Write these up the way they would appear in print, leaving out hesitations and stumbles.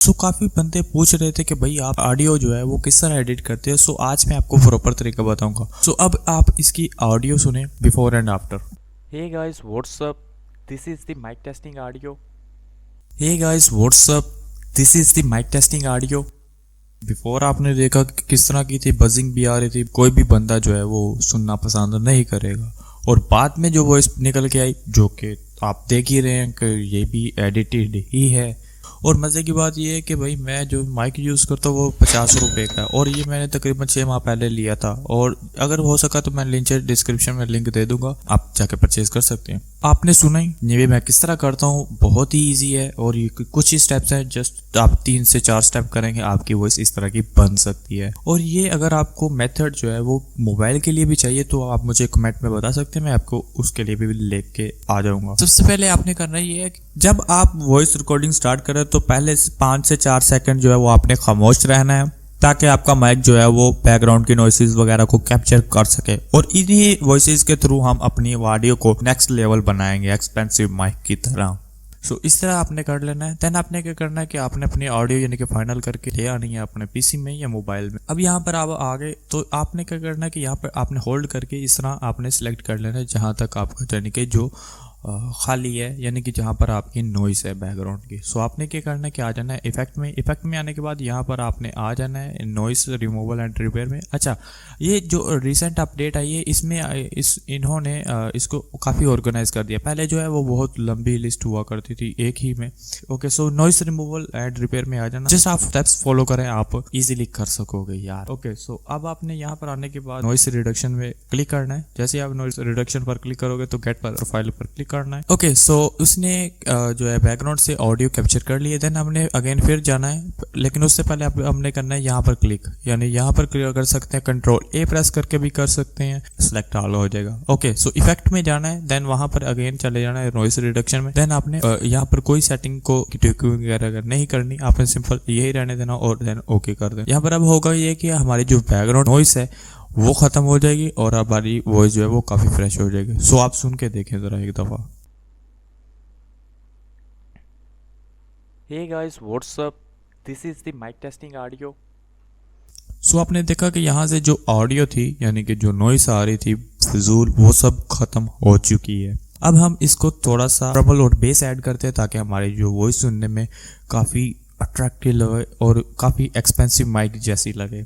काफ़ी बंदे पूछ रहे थे कि भाई आप ऑडियो जो है वो किस तरह एडिट करते हो। आज मैं आपको प्रॉपर तरीका बताऊंगा। अब आप इसकी ऑडियो सुने before and after. Hey guys, what's up? This is the mic testing audio. Hey guys what's up, this is the mic testing audio. Before आपने देखा कि किस तरह की थी, बजिंग भी आ रही थी, कोई भी बंदा जो है वो सुनना पसंद नहीं करेगा। और बाद में जो वॉइस निकल के आई, जो कि आप देख ही रहे हैं कि ये भी एडिटेड ही है। और मज़े की बात ये है कि भाई मैं जो माइक यूज़ करता हूँ वो 50 रुपये का है, और ये मैंने तकरीबन 6 माह पहले लिया था। और अगर हो सका तो मैं नीचे डिस्क्रिप्शन में लिंक दे दूंगा, आप जाके परचेज कर सकते हैं। आपने सुना ही ये मैं किस तरह करता हूँ, बहुत ही ईजी है। और ये कुछ ही स्टेप्स हैं, जस्ट आप 3 से 4 स्टेप करेंगे, आपकी वॉइस इस तरह की बन सकती है। और ये अगर आपको मेथड जो है वो मोबाइल के लिए भी चाहिए तो आप मुझे कमेंट में बता सकते हैं, मैं आपको उसके लिए भी लेके आ जाऊंगा। सबसे पहले आपने करना ये है कि जब आप वॉइस रिकॉर्डिंग स्टार्ट करें तो पहले 5 से 4 सेकंड जो है वो आपने खामोश रहना है, ताकि आपका माइक जो है वो बैकग्राउंड की नॉइसेस वगैरह को कैप्चर कर सके। और इन्हीं वॉइसेस के थ्रू हम अपनी ऑडियो को नेक्स्ट लेवल बनाएंगे, एक्सपेंसिव माइक की तरह। इस तरह आपने कर लेना है। देन आपने क्या करना है कि आपने अपनी ऑडियो यानी कि फाइनल करके ले आनी है अपने पीसी में या मोबाइल में। अब यहाँ पर आप आ गए तो आपने क्या करना है कि यहाँ पर आपने होल्ड करके इस तरह आपने सिलेक्ट कर लेना है जहाँ तक आपका यानी कि जो खाली है, यानी कि जहाँ पर आपकी नॉइस है बैकग्राउंड की। आपने क्या करना है कि आ जाना है इफेक्ट में। इफेक्ट में आने के बाद यहाँ पर आपने आ जाना है नॉइस रिमूवल एंड रिपेयर में। अच्छा, ये जो रिसेंट अपडेट आई है इसमें इन्होंने इसको काफ़ी ऑर्गेनाइज कर दिया। पहले जो है वो बहुत लंबी लिस्ट हुआ करती थी एक ही में। Okay, noise removal and repair में आ जाना, जस्ट आप स्टेप्स फॉलो करें, आप इजीली कर सकोगे यार। ओके, अब आपने यहाँ पर आने के बाद नॉइस रिडक्शन में क्लिक करना है। जैसे आप नॉइस रिडक्शन पर क्लिक करोगे तो गेट पर प्रोफाइल पर क्लिक करना है। ओके, उसने जो है बैकग्राउंड से ऑडियो कैप्चर कर लिए। देन हमने अगेन फिर जाना है, लेकिन उससे पहले हमने करना है यहाँ पर क्लिक, यानी यहाँ पर क्लिक कर सकते हैं, कंट्रोल ए प्रेस करके भी कर सकते हैं, सिलेक्ट ऑल हो जाएगा। ओके, इफेक्ट में जाना है, देन वहां पर अगेन चले जाना है नॉइस रिडक्शन में। देन आपने यहाँ पर कोई सेटिंग को वगैरह नहीं करनी, आपने सिंपल यही रहने देना और देन ओके कर देना। यहाँ पर अब होगा ये कि हमारी जो बैकग्राउंड नॉइस है वो खत्म हो जाएगी और हमारी वॉइस जो है वो काफी फ्रेश हो जाएगी। आप सुन के देखें जरा एक दफा। Hey guys, what's up? This is the mic testing audio. आपने देखा कि यहाँ से जो ऑडियो थी यानी कि जो नॉइस आ रही थी फिजूल, वो सब खत्म हो चुकी है। अब हम इसको थोड़ा सा ट्रबल और बेस ऐड करते हैं ताकि हमारी जो वॉइस सुनने में काफ़ी अट्रैक्टिव लगे और काफ़ी एक्सपेंसिव माइक जैसी लगे।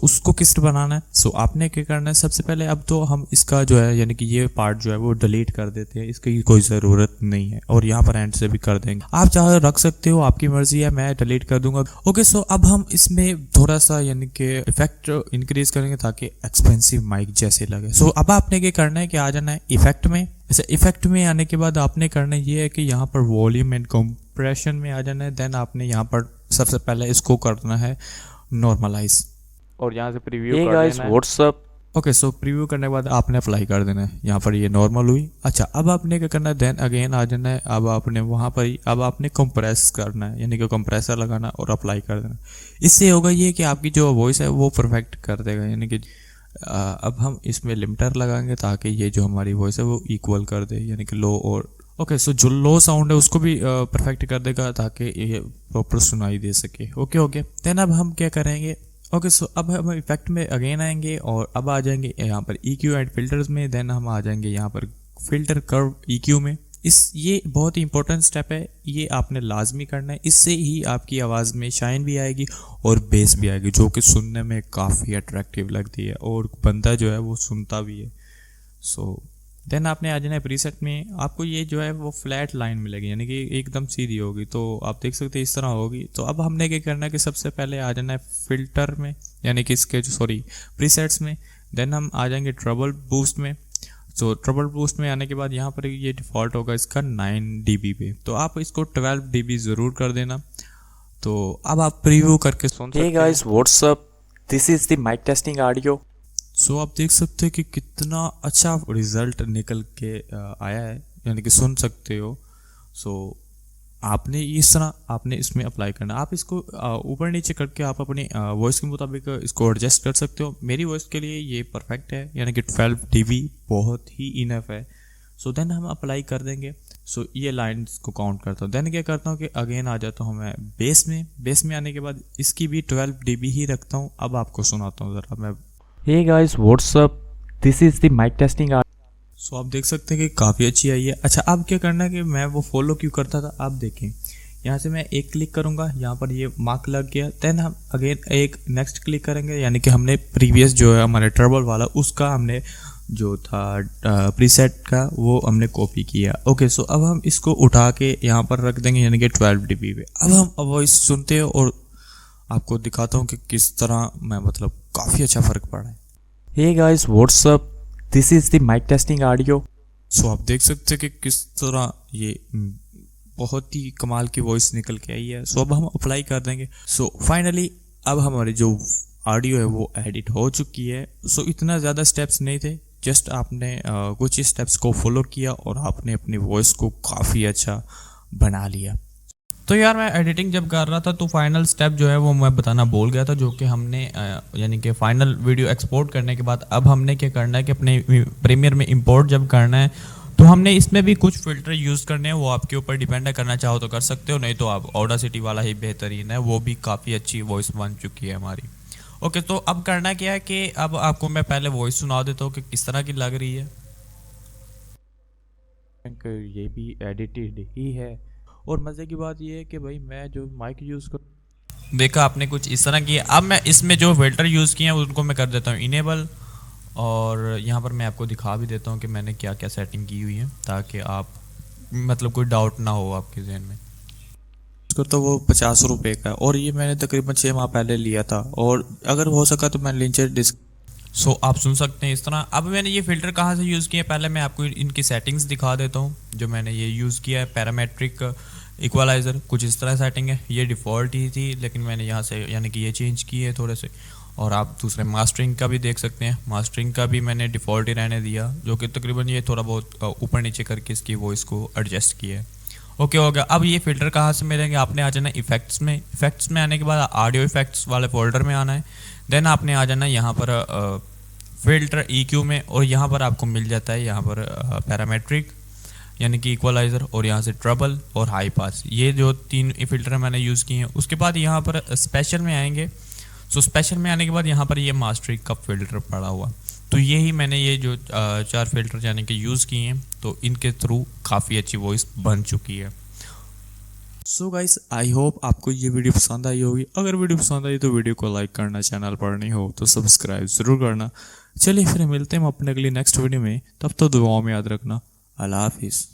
उसको किस बनाना है, आपने क्या करना है, सबसे पहले अब तो हम इसका जो है यानी कि ये पार्ट जो है वो डिलीट कर देते हैं, इसकी कोई ज़रूरत नहीं है। और यहाँ पर एंड से भी कर देंगे, आप चाहे रख सकते हो, आपकी मर्जी है, मैं डिलीट कर दूंगा। ओके, अब हम इसमें थोड़ा सा यानी कि इफेक्ट इंक्रीज करेंगे ताकि एक्सपेंसिव माइक जैसे लगे। अब आपने क्या करना है कि आ जाना है इफेक्ट में। ऐसे इफेक्ट में आने के बाद आपने करना ये है कि यहाँ पर वॉल्यूम एंड कंप्रेशन में आ जाना है। देन आपने यहाँ पर सबसे पहले इसको करना है नॉर्मलाइज और यहाँ से प्रीव्यू Hey कर guys, देना है। what's up? ओके, प्रीव्यू करने के बाद आपने अप्लाई कर देना है। यहाँ पर ये नॉर्मल हुई। अच्छा, अब आपने क्या करना है, देन अगेन आ जाना है। अब आपने वहाँ पर ही अब आपने कंप्रेस करना है, यानी कि कंप्रेसर लगाना और अप्लाई कर देना। इससे होगा ये कि आपकी जो वॉइस है वो परफेक्ट कर देगा, यानी कि अब हम इसमें लिमिटर लगाएंगे ताकि ये जो हमारी वॉइस है वो इक्वल कर दे, यानी कि लो और ओके, जो लो साउंड है उसको भी परफेक्ट कर देगा ताकि ये प्रॉपर सुनाई दे सके। ओके, देन अब हम क्या करेंगे, ओके, अब हम इफेक्ट में अगेन आएंगे और अब आ जाएंगे यहाँ पर EQ एंड फिल्टर्स में। देन हम आ जाएंगे यहाँ पर फिल्टर कर्व EQ में। ये बहुत ही इंपॉर्टेंट स्टेप है, ये आपने लाजमी करना है। इससे ही आपकी आवाज़ में शाइन भी आएगी और बेस भी आएगी, जो कि सुनने में काफ़ी अट्रैक्टिव लगती है और बंदा जो है वो सुनता भी है। देन आपने आ जाना है प्रीसेट में। आपको ये जो है वो फ्लैट लाइन मिलेगी, यानी कि एकदम सीधी होगी, तो आप देख सकते हैं इस तरह होगी। तो अब हमने क्या करना है कि सबसे पहले आ जाना है फिल्टर में, यानी कि इसके प्रीसेट्स में। देन हम आ जाएंगे ट्रबल बूस्ट में। ट्रबल बूस्ट में आने के बाद यहाँ पर ये डिफ़ॉल्ट होगा इसका 9 dB पे, तो आप इसको 12 dB ज़रूर कर देना। तो अब आप प्रीव्यू करके सुन सकते हैं। Hey guys, what's up? This is the mic testing audio. आप देख सकते हैं कि कितना अच्छा रिजल्ट निकल के आया है, यानी कि सुन सकते हो। आपने इस तरह आपने इसमें अप्लाई करना। आप इसको ऊपर नीचे करके आप अपनी वॉइस के मुताबिक इसको एडजस्ट कर सकते हो। मेरी वॉइस के लिए ये परफेक्ट है, यानी कि 12 dB बहुत ही इनफ है। देन हम अप्लाई कर देंगे। सो ये लाइंस को काउंट करता हूँ। देन क्या करता हूँ कि अगेन आ जाता हूँ मैं बेस में आने के बाद इसकी भी 12 dB ही रखता हूँ। अब आपको सुनाता हूँ ज़रा मैं। Hey guys, what's up? This is the mic testing art. सो आप देख सकते हैं कि काफ़ी अच्छी आई है। अच्छा, अब क्या करना है कि मैं वो फॉलो क्यों करता था, आप देखें यहाँ से मैं एक क्लिक करूँगा, यहाँ पर ये मार्क लग गया। देन हम अगेन एक नेक्स्ट क्लिक करेंगे, यानी कि हमने प्रीवियस जो है हमारे ट्रबल वाला उसका हमने जो था प्रीसेट का वो हमने कॉपी किया। ओके, सो अब हम इसको उठा के यहाँ पर रख देंगे, यानी कि 12 dB पे। अब हम वॉइस सुनते हैं और आपको दिखाता हूँ कि किस तरह मैं मतलब काफ़ी अच्छा फ़र्क पड़ा है। Hey guys, what's up? This is the mic testing audio. सो आप देख सकते हैं कि किस तरह ये बहुत ही कमाल की वॉइस निकल के आई है। सो अब हम अप्लाई कर देंगे। सो फाइनली अब हमारी जो ऑडियो है वो एडिट हो चुकी है। सो इतना ज़्यादा स्टेप्स नहीं थे, जस्ट आपने कुछ ही स्टेप्स को फॉलो किया और आपने अपनी वॉइस को काफ़ी अच्छा बना लिया। तो यार मैं एडिटिंग जब कर रहा था तो फाइनल स्टेप जो है वो मैं बताना भूल गया था, जो कि हमने यानी कि फाइनल वीडियो एक्सपोर्ट करने के बाद अब हमने क्या करना है कि अपने प्रीमियर में इंपोर्ट जब करना है तो हमने इसमें भी कुछ फ़िल्टर यूज़ करने हैं। वो आपके ऊपर डिपेंड है, करना चाहो तो कर सकते हो, नहीं तो आप ऑडासिटी वाला ही बेहतरीन है, वो भी काफ़ी अच्छी वॉइस बन चुकी है हमारी। ओके, तो अब करना क्या है कि अब आपको मैं पहले वॉइस सुना देता हूँ कि किस तरह की लग रही है। ये भी एडिटेड ही है और मज़े की बात ये है कि भाई मैं जो माइक यूज़ कर देखा आपने कुछ इस तरह की। अब मैं इसमें जो फिल्टर यूज़ किए हैं उनको मैं कर देता हूँ इनेबल, और यहाँ पर मैं आपको दिखा भी देता हूँ कि मैंने क्या क्या सेटिंग की हुई है, ताकि आप मतलब कोई डाउट ना हो आपके जहन में। तो वो 50 रुपये का, और ये मैंने तकरीबन 6 माह पहले लिया था, और अगर हो सका तो मैं लिंक डिस्क आप सुन सकते हैं इस तरह। अब मैंने ये फ़िल्टर कहाँ से यूज़ किया है, पहले मैं आपको इनकी सेटिंग्स दिखा देता हूँ। जो मैंने ये यूज़ किया है पैरामेट्रिक इक्वलाइज़र, कुछ इस तरह सेटिंग है। ये डिफ़ॉल्ट ही थी, लेकिन मैंने यहाँ से यानी कि ये चेंज किए है थोड़े से। और आप दूसरे मास्टरिंग का भी देख सकते हैं, मास्टरिंग का भी मैंने डिफ़ॉल्ट ही रहने दिया, जो कि तकरीबन ये थोड़ा बहुत ऊपर नीचे करके इसकी वॉइस को एडजस्ट किया है। ओके हो गया। अब ये फ़िल्टर कहाँ से मिलेंगे, आपने आ जाना इफेक्ट्स में। इफेक्ट्स में आने के बाद ऑडियो इफेक्ट्स वाले फोल्डर में आना है। देन आपने आ जाना यहाँ पर फ़िल्टर EQ में, और यहाँ पर आपको मिल जाता है यहाँ पर पैरामेट्रिक यानी कि इक्वलाइज़र, और यहाँ से ट्रबल और हाई पास। ये जो 3 फ़िल्टर मैंने यूज़ किए हैं। उसके बाद यहाँ पर स्पेशल में आएंगे। सो स्पेशल में आने के बाद यहाँ पर ये मास्टरिंग का फ़िल्टर पड़ा हुआ। तो यही मैंने ये जो 4 फ़िल्टर यानी कि यूज़ किए हैं, तो इनके थ्रू काफ़ी अच्छी वॉइस बन चुकी है। सो गाइस, आई होप आपको ये वीडियो पसंद आई होगी। अगर वीडियो पसंद आई तो वीडियो को लाइक करना, चैनल पर नहीं हो तो सब्सक्राइब ज़रूर करना। चलिए फिर मिलते हैं हम अपने अगली नेक्स्ट वीडियो में, तब तो दुआओं में याद रखना। अल्लाह हाफिज़।